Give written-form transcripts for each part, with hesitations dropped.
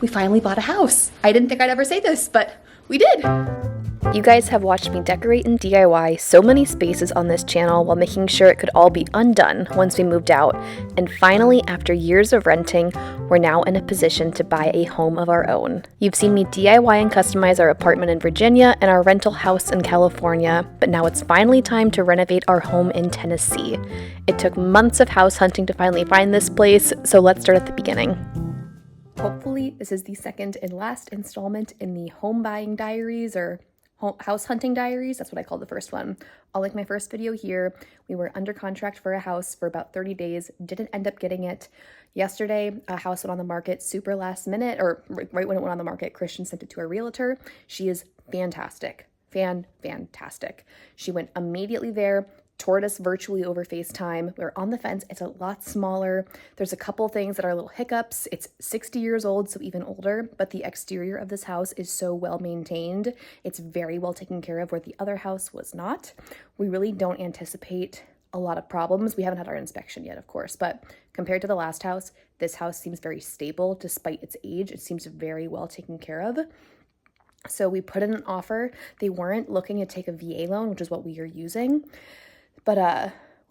we finally bought a house. I didn't think I'd ever say this, but we did. You guys have watched me decorate and DIY so many spaces on this channel while making sure it could all be undone once we moved out. And finally, after years of renting, we're now in a position to buy a home of our own. You've seen me DIY and customize our apartment in Virginia and our rental house in California, but now it's finally time to renovate our home in Tennessee. It took months of house hunting to finally find this place, so let's start at the beginning. Hopefully, this is the second and last installment in the home buying diaries, or house hunting diaries. That's what I called the first one. I'll link my first video here. We were under contract for a house for about 30 days, didn't end up getting it. Yesterday, a house went on the market super last minute, or right when it went on the market. Christian sent it to our realtor. She is fantastic. Fantastic. She went immediately there, toured us virtually over FaceTime. We're on the fence. It's a lot smaller. There's a couple things that are little hiccups. It's 60 years old, so even older, but the exterior of this house is so well maintained. It's very well taken care of, where the other house was not. We really don't anticipate a lot of problems. We haven't had our inspection yet, of course, but compared to the last house, this house seems very stable despite its age. It seems very well taken care of. So we put in an offer. They weren't looking to take a VA loan, which is what we are using. But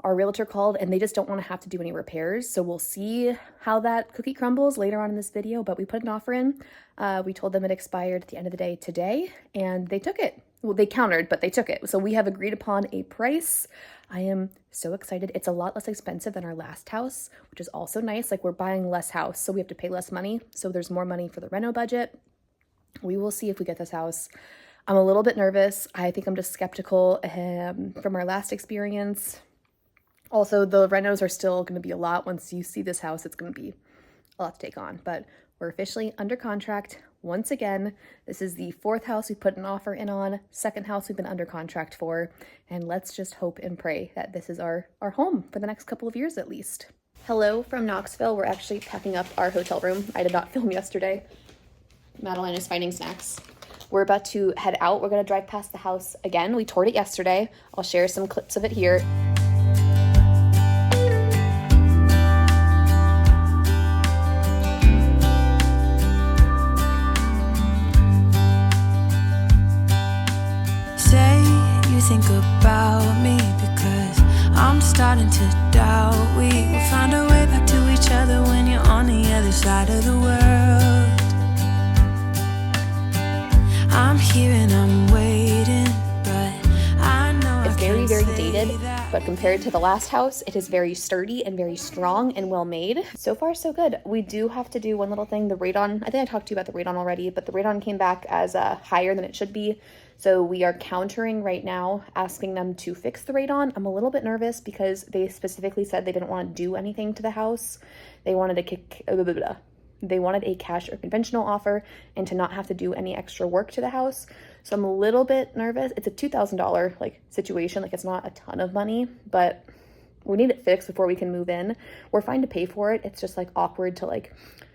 our realtor called and they just don't want to have to do any repairs. So we'll see how that cookie crumbles later on in this video. But we put an offer in. We told them it expired at the end of the day today, and they took it. Well, they countered, but they took it. So we have agreed upon a price. I am so excited. It's a lot less expensive than our last house, which is also nice. Like, we're buying less house, so we have to pay less money. So there's more money for the reno budget. We will see if we get this house. I'm a little bit nervous. I think I'm just skeptical from our last experience. Also, the renos are still going to be a lot. Once you see this house, it's going to be a lot to take on. But we're officially under contract once again. This is the fourth house we put an offer in on, second house we've been under contract for. And let's just hope and pray that this is our home for the next couple of years at least. Hello from Knoxville. We're actually packing up our hotel room. I did not film yesterday. Madeline is finding snacks. We're about to head out. We're going to drive past the house again. We toured it yesterday. I'll share some clips of it here. Say you think about me, because I'm starting to doubt we will find a way back to each other when you're on the other side of the world. I'm here and I'm waiting, but I know it's very dated, but compared to the last house, it is very sturdy and very strong and well made. So far, so good. We do have to do one little thing. The radon, I think I talked to you about the radon already, but the radon came back as higher than it should be. So we are countering right now, asking them to fix the radon. I'm a little bit nervous because they specifically said they didn't want to do anything to the house. They wanted to They wanted a cash or conventional offer and to not have to do any extra work to the house. So I'm a little bit nervous. It's a $2,000 situation. Like, it's not a ton of money, but we need it fixed before we can move in. We're fine to pay for it. It's just awkward to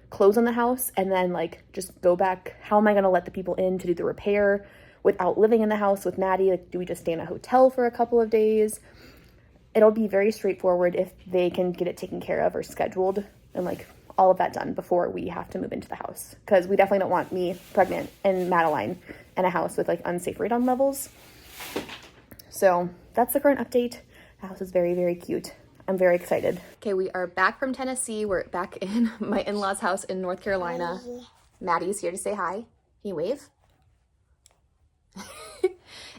close on the house and then just go back. How am I going to let the people in to do the repair without living in the house with Maddie? Do we just stay in a hotel for a couple of days? It'll be very straightforward if they can get it taken care of or scheduled and all of that done before we have to move into the house, because we definitely don't want me pregnant and Madeline in a house with unsafe radon levels. So that's the current update. The house is very cute. I'm very excited. Okay, we are back from Tennessee. We're back in my in-laws' house in North Carolina. Maddie's here to say hi. Can you wave?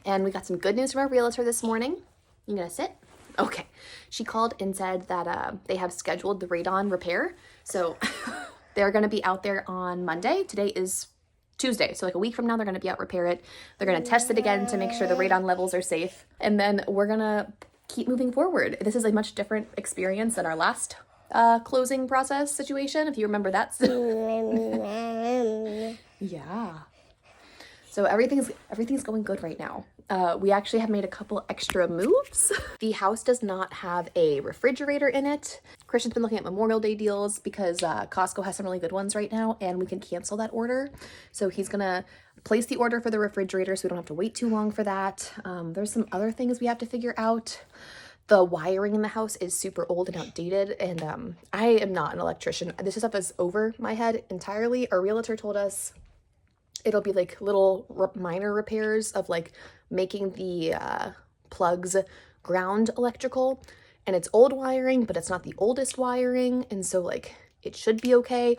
And we got some good news from our realtor this morning. You gonna sit? Okay. She called and said that they have scheduled the radon repair. So they're going to be out there on Monday. Today is Tuesday. So a week from now, they're going to be out, repair it. They're going to test it again to make sure the radon levels are safe. And then we're going to keep moving forward. This is a much different experience than our last closing process situation, if you remember that. Yeah. So everything's going good right now. We actually have made a couple extra moves. The house does not have a refrigerator in it. Christian's been looking at Memorial Day deals because Costco has some really good ones right now, and we can cancel that order. So he's gonna place the order for the refrigerator so we don't have to wait too long for that. There's some other things we have to figure out. The wiring in the house is super old and outdated, and I am not an electrician. This stuff is over my head entirely. Our realtor told us it'll be like little minor repairs of like making the plugs ground electrical, and it's old wiring, but it's not the oldest wiring, and so like it should be okay.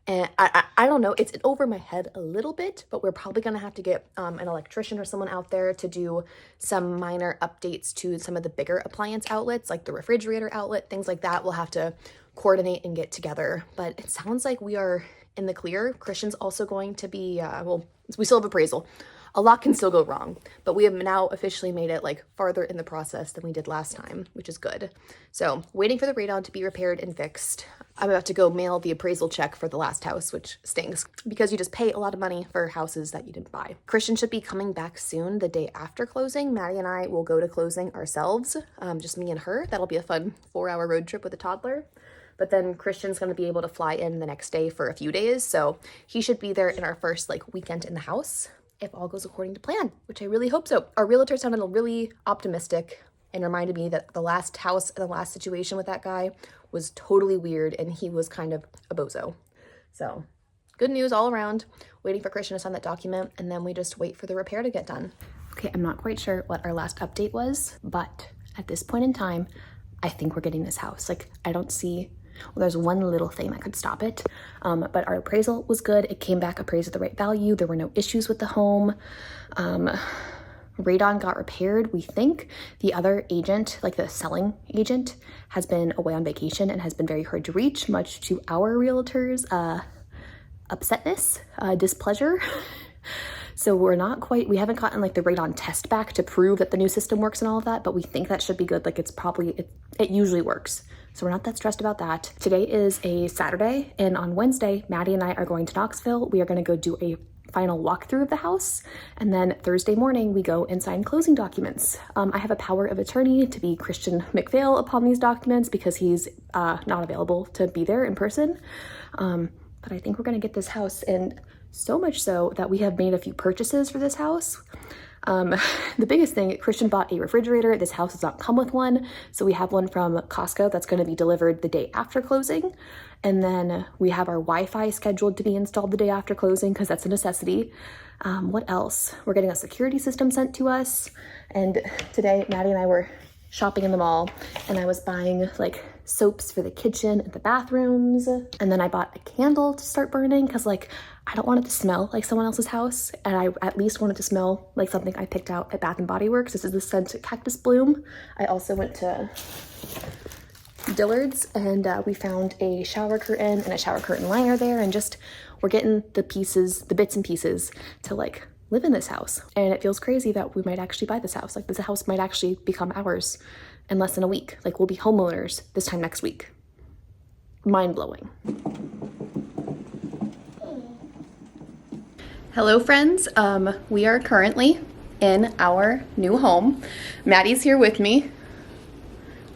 And I don't know, it's over my head a little bit, but we're probably gonna have to get an electrician or someone out there to do some minor updates to some of the bigger appliance outlets, like the refrigerator outlet, things like that. We'll have to coordinate and get together, but it sounds like we are in the clear. Christian's also going to be, well, we still have appraisal. A lot can still go wrong, but we have now officially made it like farther in the process than we did last time, which is good. So waiting for the radon to be repaired and fixed. I'm about to go mail the appraisal check for the last house, which stinks because you just pay a lot of money for houses that you didn't buy. Christian should be coming back soon, the day after closing. Maddie and I will go to closing ourselves, just me and her. That'll be a fun 4-hour road trip with a toddler. But then Christian's going to be able to fly in the next day for a few days. So he should be there in our first like weekend in the house, if all goes according to plan, which I really hope so. Our realtor sounded really optimistic and reminded me that the last house and the last situation with that guy was totally weird and he was kind of a bozo. So good news all around. Waiting for Christian to sign that document, and then we just wait for the repair to get done. Okay, I'm not quite sure what our last update was, but at this point in time, I think we're getting this house. Like, I don't see, well, there's one little thing that could stop it, but our appraisal was good. It came back appraised at the right value. There were no issues with the home. Radon got repaired, we think. The other agent, like the selling agent, has been away on vacation and has been very hard to reach, much to our realtor's upsetness, displeasure. So we haven't gotten like the radon test back to prove that the new system works and all of that, but we think that should be good. Like it usually works. So we're not that stressed about that. Today is a Saturday, and on Wednesday, Maddie and I are going to Knoxville. We are gonna go do a final walkthrough of the house, and then Thursday morning we go and sign closing documents. I have a power of attorney to be Christian McPhail upon these documents because he's not available to be there in person. But I think we're gonna get this house, and so much so that we have made a few purchases for this house. The biggest thing, Christian bought a refrigerator. This house does not come with one. So we have one from Costco that's going to be delivered the day after closing. And then we have our Wi-Fi scheduled to be installed the day after closing because that's a necessity. What else? We're getting a security system sent to us. And today, Maddie and I were shopping in the mall, and I was buying like soaps for the kitchen and the bathrooms. And then I bought a candle to start burning because like I don't want it to smell like someone else's house, and I at least want it to smell like something I picked out at Bath and Body Works. This is the scent Cactus Bloom. I also went to Dillard's, and we found a shower curtain and a shower curtain liner there, and just we're getting the bits and pieces to like live in this house. And it feels crazy that we might actually buy this house. Like this house might actually become ours in less than a week. Like we'll be homeowners this time next week. Mind-blowing. Hello friends, we are currently in our new home. Maddie's here with me,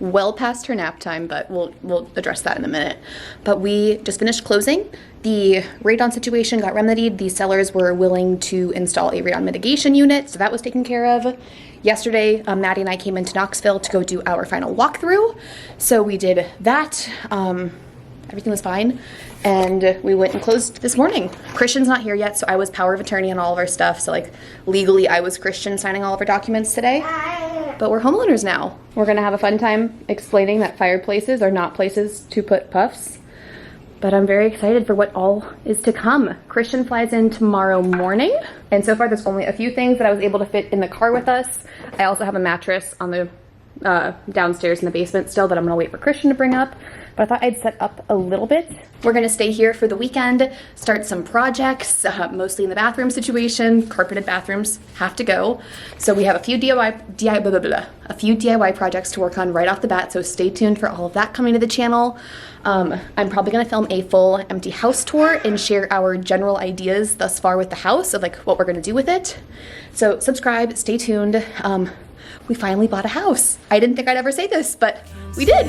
well past her nap time, but we'll address that in a minute. But we just finished closing. The radon situation got remedied. The sellers were willing to install a radon mitigation unit, so that was taken care of. Yesterday, Maddie and I came into Knoxville to go do our final walkthrough. So we did that. Everything was fine. And we went and closed this morning. Christian's not here yet, so I was power of attorney on all of our stuff. So like legally, I was Christian signing all of our documents today. But we're homeowners now. We're gonna have a fun time explaining that fireplaces are not places to put puffs. But I'm very excited for what all is to come. Christian flies in tomorrow morning. And so far there's only a few things that I was able to fit in the car with us. I also have a mattress on the downstairs in the basement still that I'm gonna wait for Christian to bring up. But I thought I'd set up a little bit. We're gonna stay here for the weekend, start some projects, mostly in the bathroom situation. Carpeted bathrooms have to go. So we have a few DIY projects to work on right off the bat, so stay tuned for all of that coming to the channel. I'm probably gonna film a full empty house tour and share our general ideas thus far with the house of like what we're gonna do with it. So subscribe, stay tuned. We finally bought a house. I didn't think I'd ever say this, but we did.